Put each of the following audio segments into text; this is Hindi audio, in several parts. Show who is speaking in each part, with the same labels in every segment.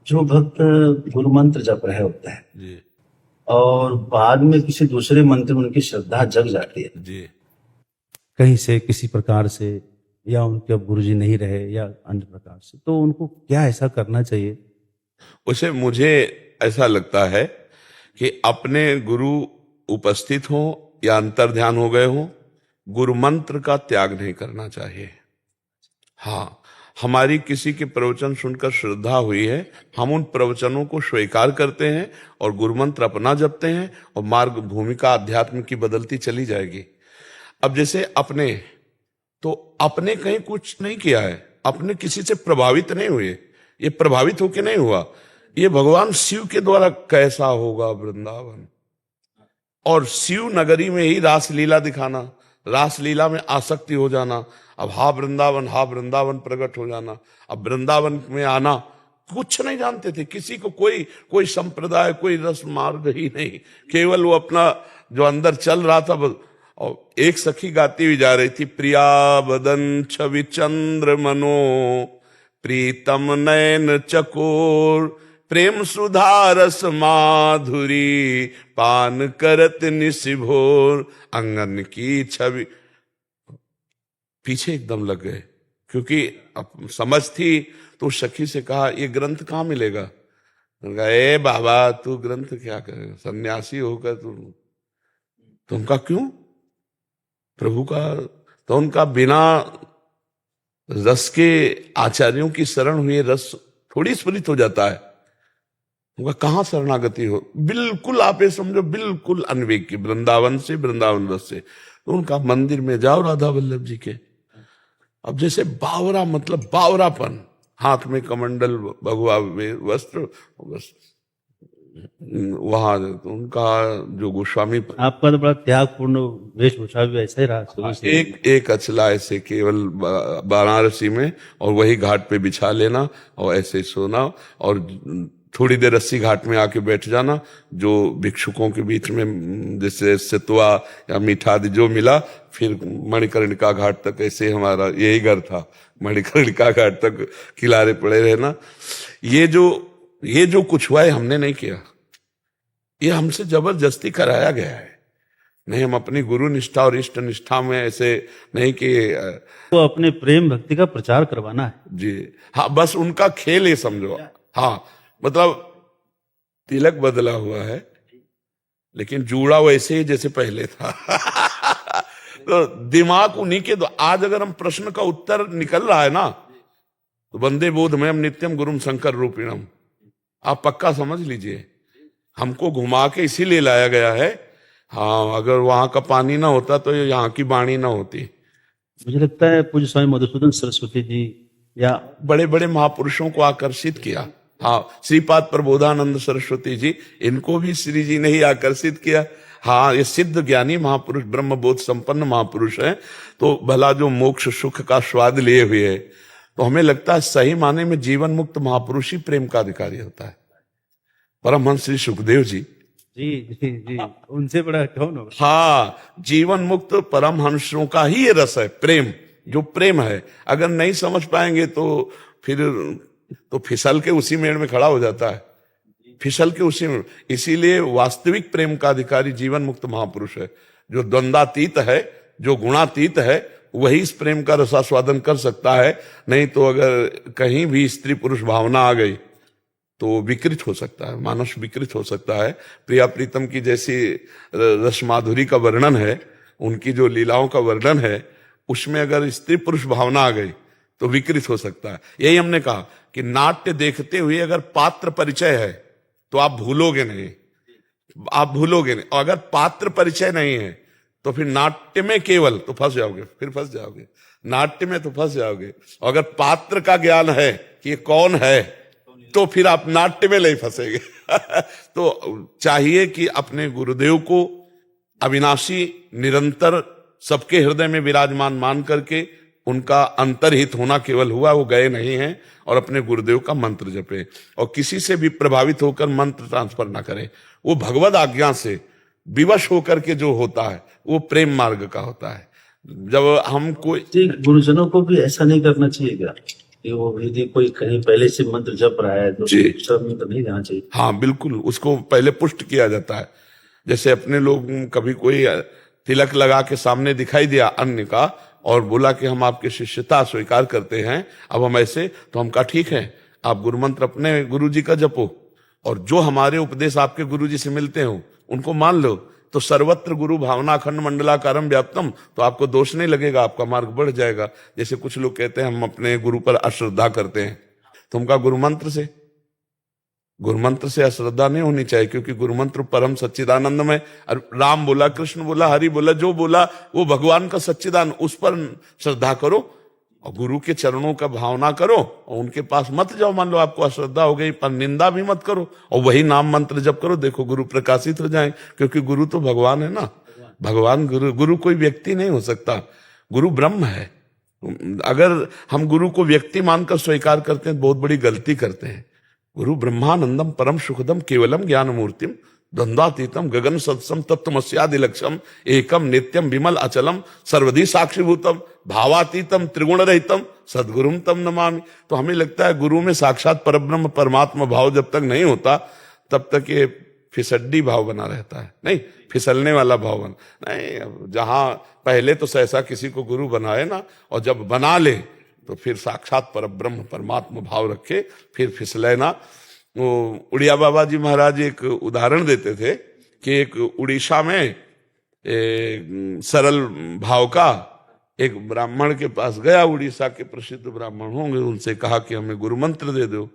Speaker 1: जो भक्त गुरु मंत्र जप रहे होता है
Speaker 2: जी
Speaker 1: और बाद में किसी दूसरे मंत्र में उनकी श्रद्धा जग जाती है,
Speaker 2: जी।
Speaker 1: कहीं से किसी प्रकार से, या उनके अब गुरुजी नहीं रहे या अन्य प्रकार से, तो उनको क्या ऐसा करना चाहिए?
Speaker 2: उसे मुझे ऐसा लगता है कि अपने गुरु उपस्थित हो या अंतर ध्यान हो गए हो, गुरु मंत्र का त्याग नहीं करना चाहिए। हाँ, हमारी किसी के प्रवचन सुनकर श्रद्धा हुई है, हम उन प्रवचनों को स्वीकार करते हैं और गुरु मंत्र अपना जपते हैं और मार्ग भूमिका अध्यात्म की बदलती चली जाएगी। अब जैसे अपने, तो अपने कहीं कुछ नहीं किया है, अपने किसी से प्रभावित नहीं हुए, ये प्रभावित होके नहीं हुआ, ये भगवान शिव के द्वारा कैसा होगा वृंदावन, और शिव नगरी में ही रासलीला दिखाना, रासलीला में आसक्ति हो जाना, अब हा वृंदावन प्रकट हो जाना। अब वृंदावन में आना, कुछ नहीं जानते थे, किसी को कोई संप्रदाय, कोई रस मार्ग ही नहीं, केवल वो अपना जो अंदर चल रहा था बस। और एक सखी गाती हुई जा रही थी, प्रिया बदन छवि चंद्र मनो, प्रीतम नयन चकोर, प्रेम सुधारस माधुरी, पान करत निशिभोर, अंगन की छवि। पीछे एकदम लग गए, क्योंकि अब समझ थी। तो सखी से कहा, ये ग्रंथ कहाँ मिलेगा? कहा, ए बाबा, तू ग्रंथ क्या करे, सन्यासी होकर तुमका क्यों प्रभु का? तो उनका बिना रस के आचार्यों की शरण हुए रस थोड़ी स्फुरित हो जाता है। उनका कहाँ शरणागति हो, बिल्कुल आप ये समझो, बिल्कुल अनवेक की, वृंदावन से, वृंदावन रस से। तो उनका मंदिर में जाओ राधा वल्लभ जी के, अब जैसे बावरा, मतलब बावरापन, हाथ में कमंडल, भगवा वस्त्र, बस वहां उनका जो गोस्वामी,
Speaker 1: आपका तो बड़ा त्यागपूर्ण वेशभूषा भी ऐसा ही रहा शुरू से।
Speaker 2: एक अचला ऐसे केवल वाराणसी में, और वही घाट पे बिछा लेना और ऐसे सोना, और थोड़ी देर रस्सी घाट में आके बैठ जाना, जो भिक्षुकों के बीच में जैसे सतुआ या मीठा आदि जो मिला, फिर मणिकर्णिका घाट तक, ऐसे हमारा यही घर था, मणिकर्णिका घाट तक किनारे पड़े रहना। ये जो कुछ हुआ है हमने नहीं किया, ये हमसे जबरदस्ती कराया गया है। नहीं, हम अपनी गुरु निष्ठा और इष्ट निष्ठा में ऐसे नहीं कि
Speaker 1: तो अपने प्रेम भक्ति का प्रचार करवाना है
Speaker 2: जी। हाँ, बस उनका खेल ये समझो। हाँ, मतलब तिलक बदला हुआ है, लेकिन जूड़ा वैसे ही जैसे पहले था। तो दिमाग उन्हीं के आज अगर हम प्रश्न का उत्तर निकल रहा है ना, तो वंदे बोधमयम नित्यम गुरुम शंकर रूपिणम, आप पक्का समझ लीजिए, हमको घुमा के इसीलिए लाया गया है। हाँ, अगर वहां का पानी ना होता तो यहाँ की वाणी ना होती।
Speaker 1: मुझे लगता है पूज्य स्वामी मधुसूदन सरस्वती जी या
Speaker 2: बड़े बड़े महापुरुषों को आकर्षित किया। हाँ, श्रीपाद प्रबोधानंद सरस्वती जी, इनको भी श्री जी ने ही आकर्षित किया। हाँ, ये सिद्ध ज्ञानी महापुरुष, ब्रह्म बोध संपन्न महापुरुष हैं, तो भला जो मोक्ष सुख का स्वाद लिए हुए है, तो हमें लगता है सही माने में जीवन मुक्त महापुरुष ही प्रेम का अधिकारी होता है। परमहंस श्री सुखदेव जी,
Speaker 1: जी, उनसे बड़ा कौन होगा?
Speaker 2: हाँ, जीवन मुक्त परमहंसों का ही ये रस है, प्रेम, जो प्रेम है। अगर नहीं समझ पाएंगे तो फिर तो फिसल के उसी मेड़ में खड़ा हो जाता है, फिसल के उसी में। इसीलिए वास्तविक प्रेम का अधिकारी जीवन मुक्त महापुरुष है, जो द्वंद्वातीत है, जो गुणातीत है, वही इस प्रेम का रसास्वादन कर सकता है। नहीं तो अगर कहीं भी स्त्री पुरुष भावना आ गई तो विकृत हो सकता है, मानस विकृत हो सकता है। प्रिया प्रीतम की जैसी रस माधुरी का वर्णन है, उनकी जो लीलाओं का वर्णन है, उसमें अगर स्त्री पुरुष भावना आ गई तो विकृत हो सकता है। यही हमने कहा कि नाट्य देखते हुए अगर पात्र परिचय है तो आप भूलोगे नहीं, आप भूलोगे नहीं। और अगर पात्र परिचय नहीं है तो फिर नाट्य में केवल तो फंस जाओगे, फिर फंस जाओगे, नाट्य में तो फंस जाओगे। और अगर पात्र का ज्ञान है कि ये कौन है, तो फिर आप नाट्य में नहीं फंसेंगे। तो चाहिए कि अपने गुरुदेव को अविनाशी, निरंतर सबके हृदय में विराजमान मान करके उनका अंतर्हित होना केवल हुआ, वो गए नहीं हैं, और अपने गुरुदेव का मंत्र जपे, और किसी से भी प्रभावित होकर मंत्र ट्रांसफर ना करें। वो भगवद आज्ञा से विवश होकर के जो होता है वो प्रेम मार्ग का होता है। जब हम कोई
Speaker 1: गुरुजनों को भी ऐसा नहीं करना चाहिए क्या? कि वो यदि कोई कहीं पहले से मंत्र जप रहा है तो
Speaker 2: जी।
Speaker 1: दूसरा मंत्र नहीं जाना चाहिए।
Speaker 2: हाँ बिल्कुल, उसको पहले पुष्ट किया जाता है। जैसे अपने लोग कभी कोई तिलक लगा के सामने दिखाई दिया अन्य का और बोला कि हम आपकी शिष्यता स्वीकार करते हैं, अब हम ऐसे, तो हम कहा ठीक है, आप गुरु मंत्र अपने गुरु जी का जपो और जो हमारे उपदेश आपके गुरु जी से मिलते हो उनको मान लो, तो सर्वत्र गुरु भावना अखंड मंडलाकारम व्याप्तम, तो आपको दोष नहीं लगेगा, आपका मार्ग बढ़ जाएगा। जैसे कुछ लोग कहते हैं हम अपने गुरु पर अश्रद्धा करते हैं, तो उनका गुरु मंत्र से अश्रद्धा नहीं होनी चाहिए, क्योंकि गुरु मंत्र परम सच्चिदानंद में राम बोला, कृष्ण बोला, हरि बोला, जो बोला वो भगवान का सच्चिदान, उस पर श्रद्धा करो और गुरु के चरणों का भावना करो और उनके पास मत जाओ। मान लो आपको अश्रद्धा हो गई, पर निंदा भी मत करो और वही नाम मंत्र जप करो, देखो गुरु प्रकाशित हो जाए, क्योंकि गुरु तो भगवान है ना। भगवान गुरु कोई व्यक्ति नहीं हो सकता, गुरु ब्रह्म है। अगर हम गुरु को व्यक्ति मानकर स्वीकार करते हैं बहुत बड़ी गलती करते हैं। गुरु ब्रह्मानंदम परम सुखदम केवलम ज्ञान मूर्तिम द्वंद्वातीतम गगन सत्सम तत्वमस्यादि लक्ष्यम एकम नित्यम विमल अचलम सर्वधी साक्षीभूतम भावातीतम त्रिगुण रहितम सदगुरुम तम नमामि। तो हमें लगता है गुरु में साक्षात परब्रह्म परमात्मा भाव जब तक नहीं होता तब तक ये फिसड्डी भाव बना रहता है, नहीं फिसलने वाला भाव बना नहीं। जहां पहले तो ऐसा किसी को गुरु बनाए ना, और जब बना ले तो फिर साक्षात परब्रह्म परमात्मा भाव रखे, फिर फिसले ना। वो उड़िया बाबा जी महाराज एक उदाहरण देते थे कि एक उड़ीसा में सरल भाव का एक ब्राह्मण के पास गया, उड़ीसा के प्रसिद्ध ब्राह्मण होंगे, उनसे कहा कि हमें गुरु मंत्र दे दो,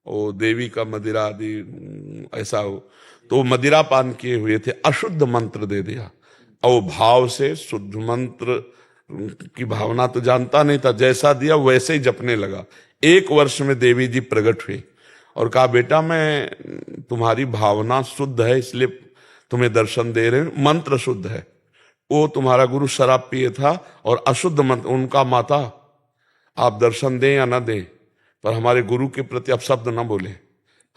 Speaker 2: ओ देवी का मदिरा आदि ऐसा हो, तो वो मदिरा पान किए हुए थे, अशुद्ध मंत्र दे दिया और भाव से शुद्ध मंत्र की भावना तो जानता नहीं था, जैसा दिया वैसे ही जपने लगा। 1 वर्ष में देवी जी प्रकट हुई और कहा बेटा मैं तुम्हारी भावना शुद्ध है इसलिए तुम्हें दर्शन दे रहे हैं, मंत्र शुद्ध है। वो तुम्हारा गुरु शराब पिए था और अशुद्ध मंत्र, उनका माता आप दर्शन दें या ना दें पर हमारे गुरु के प्रति अपशब्द ना बोले,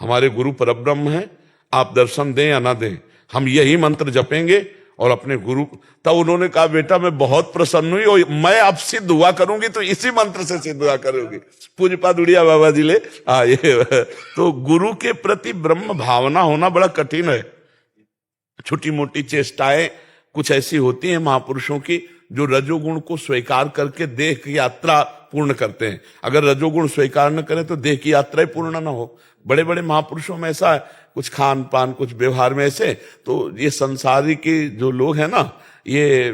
Speaker 2: हमारे गुरु परब्रह्म है, आप दर्शन दें या ना दें हम यही मंत्र जपेंगे और अपने गुरु। तब उन्होंने कहा बेटा मैं बहुत प्रसन्न हुई और मैं अब सिद्ध हुआ करूंगी तो इसी मंत्र से सिद्ध हुआ करूंगी। पूज्यपाद उड़िया बाबा जी ले ये तो गुरु के प्रति ब्रह्म भावना होना बड़ा कठिन है। छोटी मोटी चेष्टाएं कुछ ऐसी होती हैं महापुरुषों की जो रजोगुण को स्वीकार करके देह की यात्रा पूर्ण करते हैं। अगर रजोगुण स्वीकार न करें तो देह की यात्रा ही पूर्ण ना हो। बड़े बड़े महापुरुषों में ऐसा है, कुछ खान पान कुछ व्यवहार में ऐसे, तो ये संसारी के जो लोग हैं ना, ये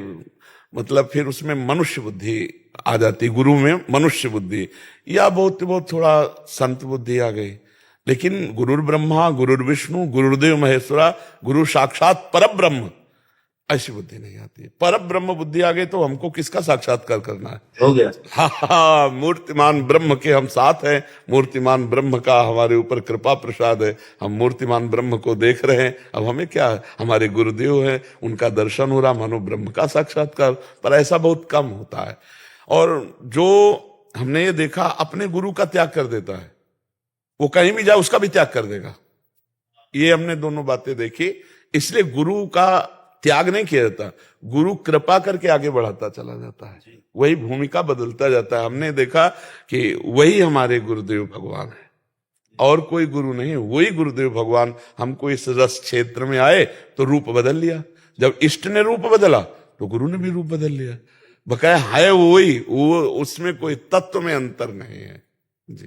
Speaker 2: मतलब फिर उसमें मनुष्य बुद्धि आ जाती, गुरु में मनुष्य बुद्धि या बहुत बहुत थोड़ा संत बुद्धि आ गई। लेकिन गुरुर् ब्रह्मा गुरुर्विष्णु गुरुर्देव महेश्वरा गुरु साक्षात परब्रह्म, ऐसी बुद्धि नहीं आती। परब्रह्म बुद्धि आ गई तो हमको किसका साक्षात्कार करना है? हो गया। हाँ, मूर्तिमान ब्रह्म के हम साथ हैं, मूर्तिमान ब्रह्म का हमारे ऊपर कृपा प्रसाद है, हम मूर्तिमान ब्रह्म को देख रहे हैं। अब हमें क्या है, हमारे गुरुदेव हैं, उनका दर्शन हो रहा, मानो ब्रह्म का साक्षात्कार। पर ऐसा बहुत कम होता है। और जो हमने ये देखा अपने गुरु का त्याग कर देता है, वो कहीं भी जाए उसका भी त्याग कर देगा। ये हमने दोनों बातें देखी। इसलिए गुरु का त्याग नहीं किया जाता, गुरु कृपा करके आगे बढ़ाता चला जाता है, वही भूमिका बदलता जाता है। हमने देखा कि वही हमारे गुरुदेव भगवान है और कोई गुरु नहीं, वही गुरुदेव भगवान। हमको इस रस क्षेत्र में आए तो रूप बदल लिया, जब इष्ट ने रूप बदला तो गुरु ने भी रूप बदल लिया। बकाया है वही, वो उसमें कोई तत्व में अंतर नहीं है।